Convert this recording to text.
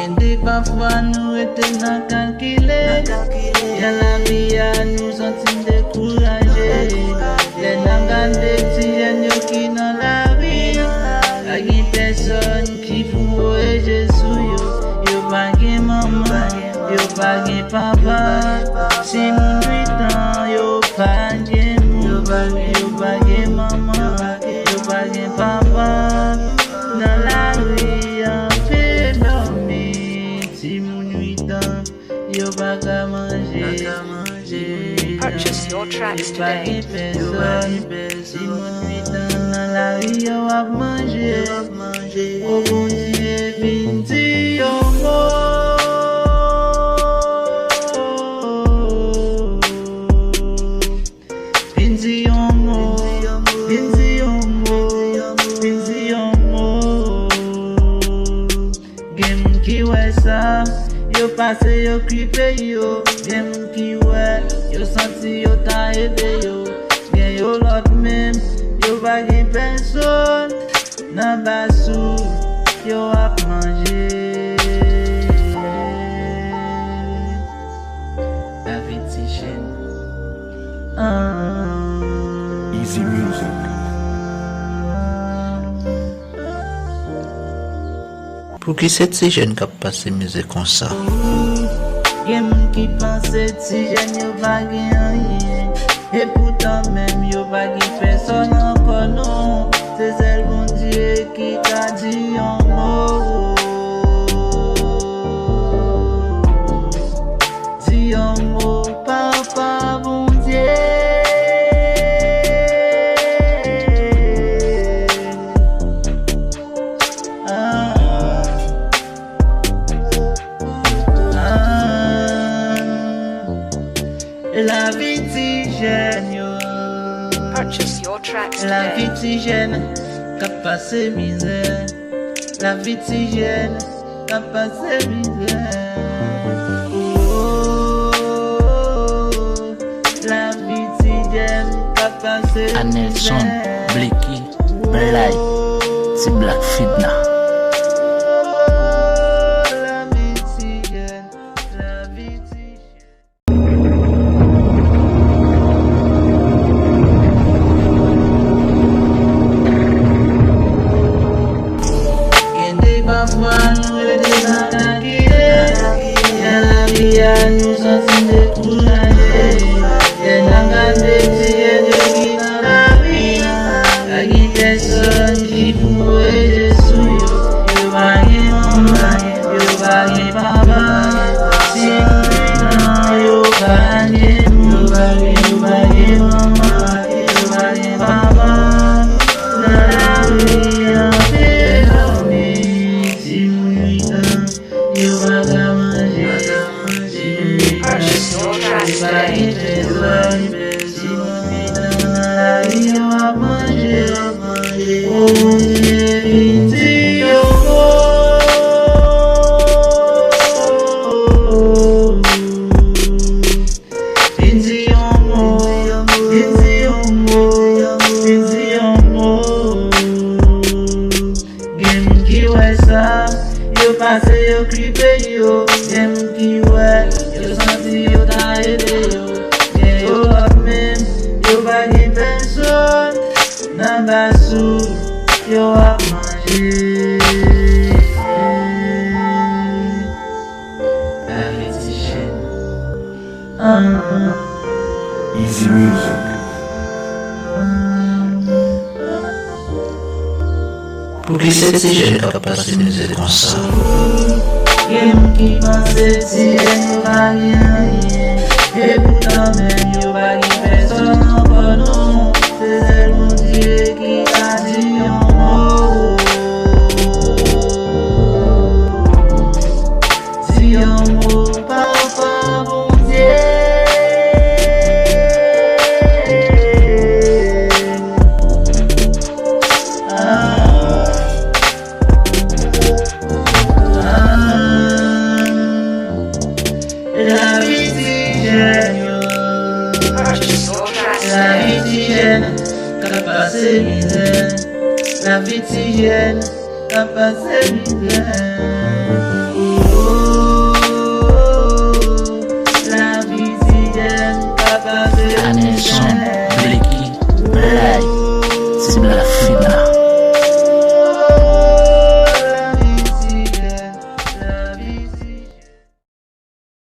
Gende parfois nous étions dans calculé. Y'a la vie à nous sentir découragés. Les nangas des petits jeunes qui dans la rue. Y'a une personne qui fout et Jésus. Yo pas de maman, yo pas de papa. Si mon 8 ans, yo pas de yo pas de maman, yo pas de papa. Dans la rue, on fait dormir. Si mon 8 ans, yo pas qu'à manger. Purchase your tracks today. Si mon 8 ans, dans la rue, yo va manger. Oh bon Dieu, viens dire yo mot. Viens dire yo mot. Viens dire yo mot. Viens dire yo mot. Gen moun ki wè sa, yo pase yo kripe yo. Gen moun ki wè, yo santi yo ta ede yo. Gen yo lot men, yo pa gen person. Nan basou, yo ap manje. Lavi ti jen. Easy music. Pour qui c'est si jeune qui a passé musique comme ça? Gen moun ki pense ti jen yo pa gen rien. Et pourtant même yo pa gen person ankon non. C'est elle bon Dieu qui t'a dit un mot. Dis un mot, papa bon Dieu. La vie ti jeune yo. Purchase your tracks La vie today. ti jeune, qu'a passé misère. La vie ti jeune, qu'a passé misère. Oh, la vie ti jeune, qu'a passé misère. Anelson, Blicky, Blay, c'est Black Fitna. La vie ti jeune, la vie ti jeune. Parfois nous étions tranquilles. Y'a la vie à nous sentir découragés. Y'a nangas des petits jeunes qui dans la vie. Y'a une personne qui fout et Jésus. Yo pas de maman, yo pas de papa. Si nous yo pas de maman, yo pas de papa. Dans la vie on fait dormir. Si mon 8 ans, yo pas qu'à manger. Purchase your tracks today. Si mon 8 ans, dans la vie on va manger. Oh mon Dieu, viens dire yo mot. Viens dire yo mot. Viens dire yo mot. Viens dire yo mot. Gen moun ki wè sa, yo pase yo kripe yo. Gen moun ki wè, yo santi yo ta ede yo. Gen yo lot men, yo pa gen person. Nan basou, yo ap manje. Lavi ti jen. Easy music. Pour qui c'est si jeune qui a passé musique comme ça? Gen moun ki pense ti jen yo pa gen rien. Et pourtant même yo pa gen person ankon non. C'est elle mon Dieu qui t'a dit un mot. Dis un mot, papa bon Dieu. La vie ti jeune yo. Purchase your tracks La vie today. ti jeune, qu'a passé misère. La vie ti jeune, qu'a passé misère.